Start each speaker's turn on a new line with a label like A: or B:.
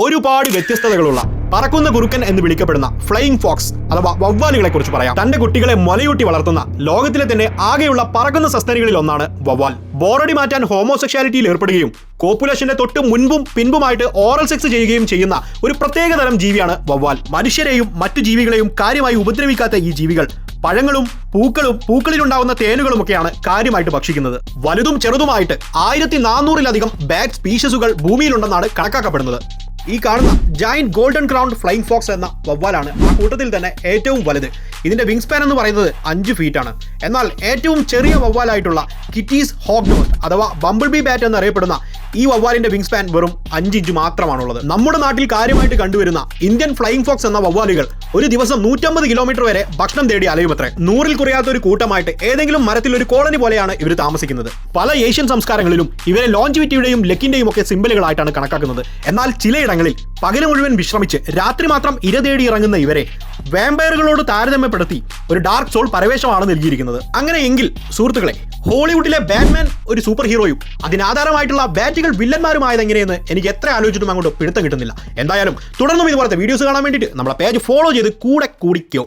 A: ഒരുപാട് വ്യത്യസ്തതകളുള്ള പറക്കുന്ന കുറുക്കൻ എന്ന് വിളിക്കപ്പെടുന്ന ഫ്ലൈയിങ് ഫോക്സ് അഥവാ വവ്വാലുകളെ കുറിച്ച് പറയാം. തന്റെ കുട്ടികളെ മുലയൂട്ടി വളർത്തുന്ന ലോകത്തിലെ തന്നെ ആകെയുള്ള പറക്കുന്ന സസ്തനികളിൽ ഒന്നാണ് വവ്വാൽ. ബോറടി മാറ്റാൻ ഹോമോസെക്ഷാലിറ്റിയിൽ ഏർപ്പെടുകയും കോപ്പുലേഷന്റെ തൊട്ട് മുൻപും പിൻപുമായിട്ട് ഓറൽ സെക്സ് ചെയ്യുകയും ചെയ്യുന്ന ഒരു പ്രത്യേക തരം ജീവിയാണ് വവ്വാൽ. മനുഷ്യരെയും മറ്റു ജീവികളെയും കാര്യമായി ഉപദ്രവിക്കാത്ത ഈ ജീവികൾ പഴങ്ങളും പൂക്കളിലുണ്ടാവുന്ന തേനുകളുമൊക്കെയാണ് കാര്യമായിട്ട് ഭക്ഷിക്കുന്നത്. വലുതും ചെറുതുമായിട്ട് 1400-ലധികം ബാറ്റ് സ്പീഷീസുകൾ ഭൂമിയിലുണ്ടെന്നാണ് കണക്കാക്കപ്പെടുന്നത്. ഈ കാണുന്ന giant golden crowned flying fox എന്ന വവ്വാലാണ് ആ കൂട്ടത്തിൽ തന്നെ ഏറ്റവും വലുത്. ഇതിന്റെ വിങ് സ്പാൻ എന്ന് പറയുന്നത് 5 ഫീറ്റാണ്. എന്നാൽ ഏറ്റവും ചെറിയ വവ്വാലായിട്ടുള്ള കിറ്റീസ് ഹോഗ്നോസ് അഥവാ ബംബിൾ ബി ബാറ്റ് എന്നറിയപ്പെടുന്ന ഈ വവ്വാലിന്റെ വിങ് സ്പാൻ വെറും 5 ഇഞ്ച് മാത്രമാണുള്ളത്. നമ്മുടെ നാട്ടിൽ കാര്യമായിട്ട് കണ്ടുവരുന്ന ഇന്ത്യൻ ഫ്ലൈയിങ് ഫോക്സ് എന്ന വവ്വാലുകൾ ഒരു ദിവസം 150 കിലോമീറ്റർ വരെ ഭക്ഷണം തേടി അലയുമത്രേ. 100-ൽ കുറയാത്ത ഒരു കൂട്ടമായിട്ട് ഏതെങ്കിലും മരത്തിൽ ഒരു കോളനി പോലെയാണ് ഇവർ താമസിക്കുന്നത്. പല ഏഷ്യൻ സംസ്കാരങ്ങളിലും ഇവരെ ലോഞ്ചിവിറ്റിയുടെയും ലെക്കിന്റെയും ഒക്കെ സിംബലുകളായിട്ടാണ് കണക്കാക്കുന്നത്. എന്നാൽ ചിലയിടങ്ങളിൽ പകല് മുഴുവൻ വിശ്രമിച്ച് രാത്രി മാത്രം ഇര തേടി ഇറങ്ങുന്ന ഇവരെ വാമ്പയറുകളോട് താരതമ്യപ്പെടുത്തി ഒരു ഡാർക്ക് സോൾ പരവേശമാണ് നൽകിയിരിക്കുന്നത്. അങ്ങനെയെങ്കിൽ സുഹൃത്തുക്കളെ, ഹോളിവുഡിലെ ബാറ്റ്മാൻ ഒരു സൂപ്പർ ഹീറോയും അതിനാധാരമായിട്ടുള്ള ബാറ്റുകൾ വില്ലന്മാരുമായത് എങ്ങനെയെന്ന് എനിക്ക് എത്ര ആലോചിച്ചിട്ടും അങ്ങോട്ട് പിടുത്തം കിട്ടുന്നില്ല. എന്തായാലും തുടർന്നും ഇതുപോലത്തെ വീഡിയോസ് കാണാൻ വേണ്ടിയിട്ട് നമ്മളെ പേജ് ഫോളോ ചെയ്ത് കൂടെ കൂടിക്കോ.